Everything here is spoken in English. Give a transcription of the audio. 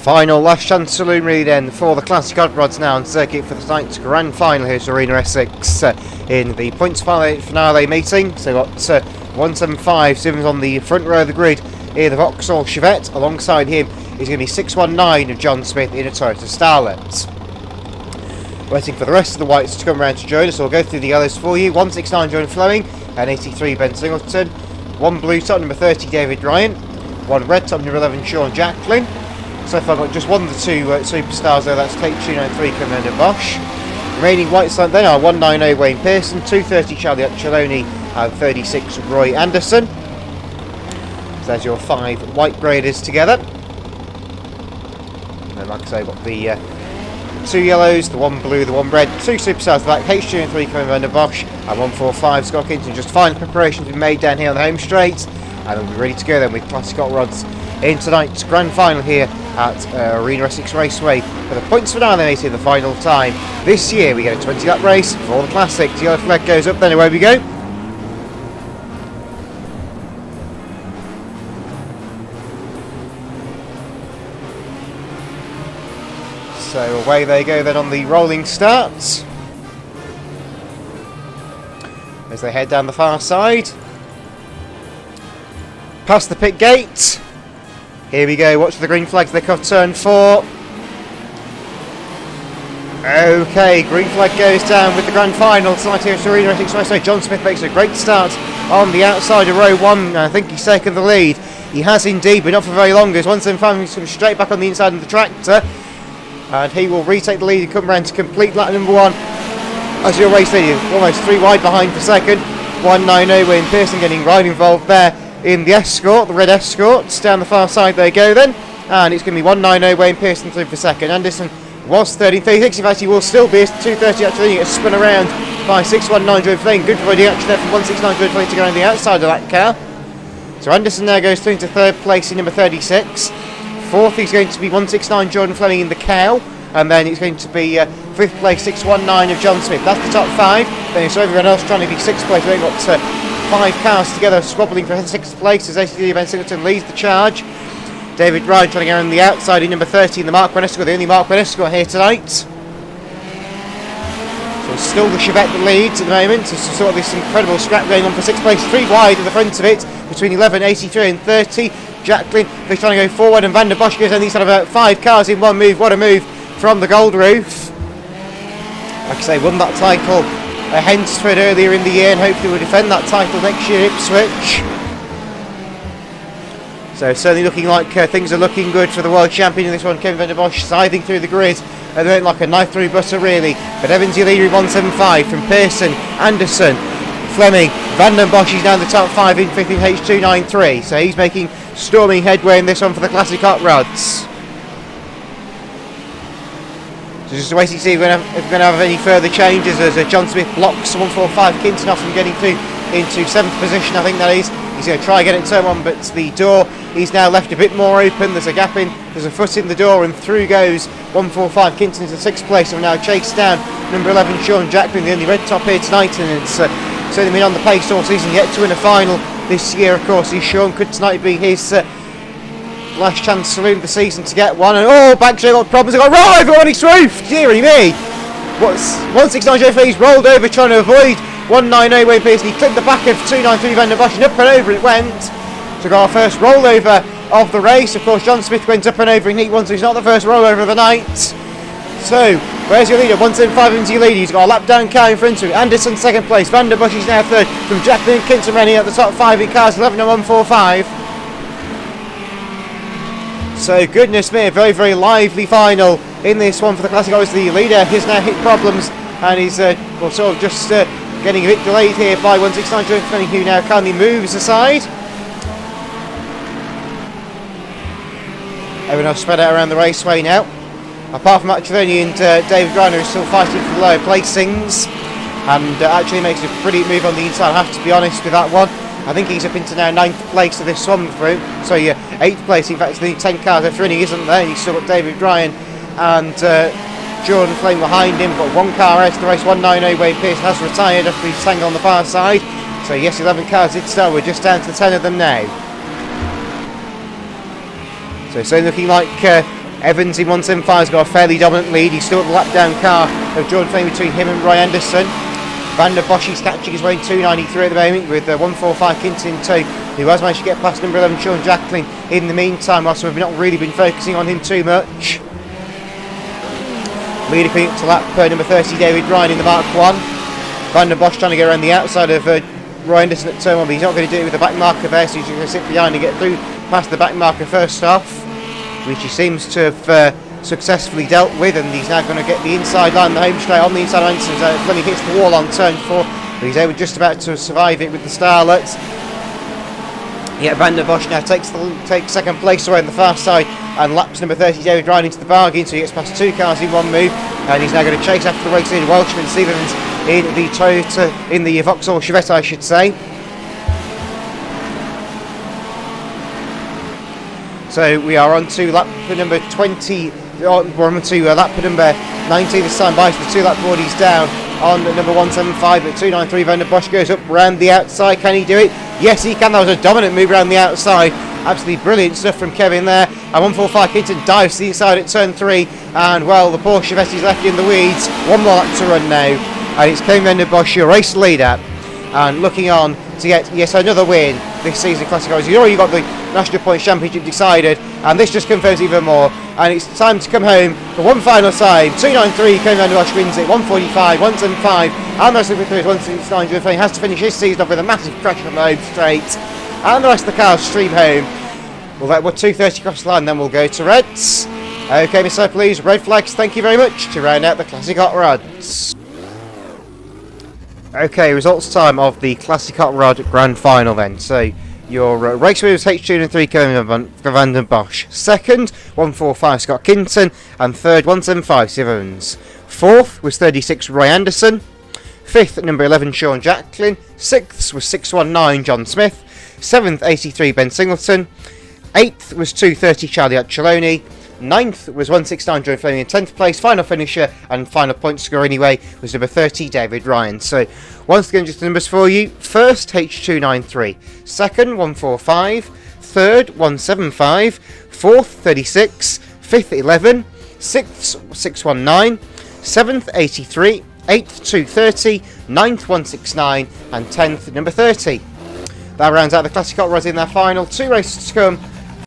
Final last chance saloon really then for the Classic Odd Rods now on circuit for the tonight's grand final here at Arena Essex in the points finale meeting. So we've got 175 Simmons on the front row of the grid here, the Vauxhall Chevette. Alongside him is going to be 619 of John Smith in a Toyota Starlet. Waiting for the rest of the whites to come around to join us, so we'll go through the yellows for you. 169 John Fleming and 83 Ben Singleton. One blue top, number 30 David Ryan. One red top, number 11 Sean Jacklin. So far I've got just one of the two superstars there, that's Kate 293 Commander Bosch. Remaining whites then are 190 Wayne Pearson, 230 Charlie Occioloni and 36 Roy Anderson. So there's your 5 white graders together. And like I say, I've got the 2 yellows, the 1 blue, the 1 red, 2 superstars black, H203 Commander Bosch and 145 Scott Kinton. Just final preparations been made down here on the home straight, and we'll be ready to go then with Classic Hot Rods in tonight's grand final here at Arena Essex Raceway for the points finale meeting, the final time. This year we get a 20 lap race for all the classics. The yellow flag goes up, then away we go. So away they go then on the rolling starts as they head down the far side. Past the pit gate. Here we go, watch the green flags, they cut turn 4. Okay, green flag goes down with the grand final tonight here at Arena Essex Raceway. John Smith makes a great start on the outside of row 1. I think he's taken the lead. He has indeed, but not for very long. As 175 comes straight back on the inside of the tractor. And he will retake the lead and come round to complete lap number 1. As your race leader, almost 3 wide behind for second. 190 Wayne Pearson getting right involved there in the Escort, the red Escorts. Down the far side they go then, and it's going to be 190 Wayne Pearson through for second. Anderson was 13.36, in fact he will still be 2.30 actually. He gets spun around by 619 Joe Flame. Good body action there from 169 Joe Flame to go around the outside of that car. So Anderson now goes through into third place in number 36. Fourth is going to be 169 Jordan Fleming in the Cow, and then it's going to be fifth place 619 of John Smith. That's the top 5. Then it's everyone else trying to be 6th place. They've got 5 cars together squabbling for 6th place as ACD Ben Singleton leads the charge. David Ryan trying to get around the outside in number 30 in the Mark 1 Escort, the only Mark 1 Escort here tonight. So still the Chevette that leads at the moment. So sort of this incredible scrap going on for 6th place, 3 wide in the front of it between 11, 83 and 30. Jacklin is trying to go forward and Van der Bosch goes on these side of about 5 cars in one move. What a move from the Gold Roof. Like I say, won that title at Hensford earlier in the year and hopefully will defend that title next year at Ipswich. So certainly looking like things are looking good for the world champion in this one. Kevin Van der Bosch scything through the grid and then like a knife through butter really. But Evans your leader in 175 from Pearson, Anderson, Fleming. Van der Bosch is down the top 5 in 15 H293. So he's making storming headway in this one for the Classic Hot Rods. So just waiting to see if we're going to have any further changes as John Smith blocks 145 Kinton off from getting through into 7th position, I think that is. He's going to try and get it turn 1, but the door is now left a bit more open. There's a gap in, there's a foot in the door, and through goes 145 Kinton into 6th place. And now chased down number 11 Sean Jacklin, the only red top here tonight, and it's certainly been on the pace all season yet to win a final this year. Of course, Sean could tonight be his last chance saloon of the season to get one. And oh, Bagshaw got problems. They got roll over on his roof. Deary me. What's 169 Jeff Lee's rolled over trying to avoid 190 Wayne Pearson. He clipped the back of 293 Van der Bosch and up and over it went. So got our first rollover of the race. Of course, John Smith went up and over in Heat 1, so he's not the first rollover of the night. So, where's your leader? 175 into your leader. He's got a lap down car in front of him. Anderson 2nd place. Van der Bosch is now 3rd. From Jacklin and Kinton running at the top 5 in cars 11 and 145. So goodness me, a very, very lively final in this one for the Classic. Obviously the leader has now hit problems and he's well, sort of just getting a bit delayed here by 169 Joe Fleming, who now kindly moves aside. Everyone else spread out around the raceway now. Apart from Occioloni and David Griner, who's still fighting for the lower placings. And actually makes a brilliant move on the inside, I have to be honest with that one. I think he's up into now 9th place of this one through. So yeah, 8th place. In fact, the 10 cars after running isn't there. He's still got David Ryan and Jordan Flame behind him. But 1 car out of the race, 190 Wayne Pearson has retired after he's tangled on the far side. So yes, 11 cars did start. We're just down to 10 of them now. So looking like Evans in 175 has got a fairly dominant lead. He's still at the lap down car of Jordan Flame between him and Roy Anderson. Van der Bosch is catching his way in 293 at the moment with 145 Kinton in tow, who has managed to get past number 11 Sean Jacklin in the meantime, whilst we've not really been focusing on him too much. Leader coming up to lap number 30, David Ryan in the Mark 1. Van der Bosch trying to get around the outside of Roy Anderson at turn 1, but he's not going to do it with the back marker there, so he's going to sit behind and get through past the back marker first off, which he seems to have successfully dealt with, and he's now going to get the inside line, the home straight on the inside line, so Fleming hits the wall on turn 4, but he's able just about to survive it with the Starlets. Yeah, Van der Bosch now takes second place away on the far side and laps number 30 David Ryan into the bargain, so he gets past 2 cars in one move, and he's now going to chase after the race in Welshman Stevens in the Toyota, in the Vauxhall Chevette I should say. So we are on to lap number 20, we're on to lap number 19 this time by, so the 2 lap board he's down on number 175 at 293. Van der Bosch goes up round the outside. Can he do it? Yes, he can. That was a dominant move around the outside. Absolutely brilliant stuff from Kevin there. And 145 Kinton dives to the inside at turn 3. And, well, the poor Chevette is left in the weeds. One more lap to run now. And it's Kevin Van der Bosch, your race leader. And looking on to get, yes, another win this season Classic Cars. He's already got the National Points Championship decided. And this just confirms even more. And it's time to come home for one final time. 293, Kevin Van der Bosch wins it. 145, 175. And the rest of the is 169. Jordan Flame has to finish his season off with a massive crash on the home straight. And the rest of the cars stream home. Well, that were 230 across the line, then we'll go to Reds. Okay, Mr. Please, red flags, thank you very much, to round out the Classic Hot Rods. Okay, results time of the Classic Hot Rod Grand Final then. So, your race winners H2 and 3 Kevin Van der Bosch. Second, 145 Scott Kinton. And third, 175 Steve Evans. Fourth was 36 Roy Anderson. Fifth, number 11 Sean Jacklin. Sixth was 619 John Smith. Seventh, 83 Ben Singleton. 8th was 230 Charlie Accioloni. 9th was 169 Joe Fleming in 10th place. Final finisher and final point score anyway was number 30 David Ryan. So once again just the numbers for you. First H293, second 145, third 175, fourth 36, fifth 11, sixth 619, seventh 83, 8th 230, 9th 169 and 10th number 30. That rounds out the Classic Hot Rods in their final 2 races to come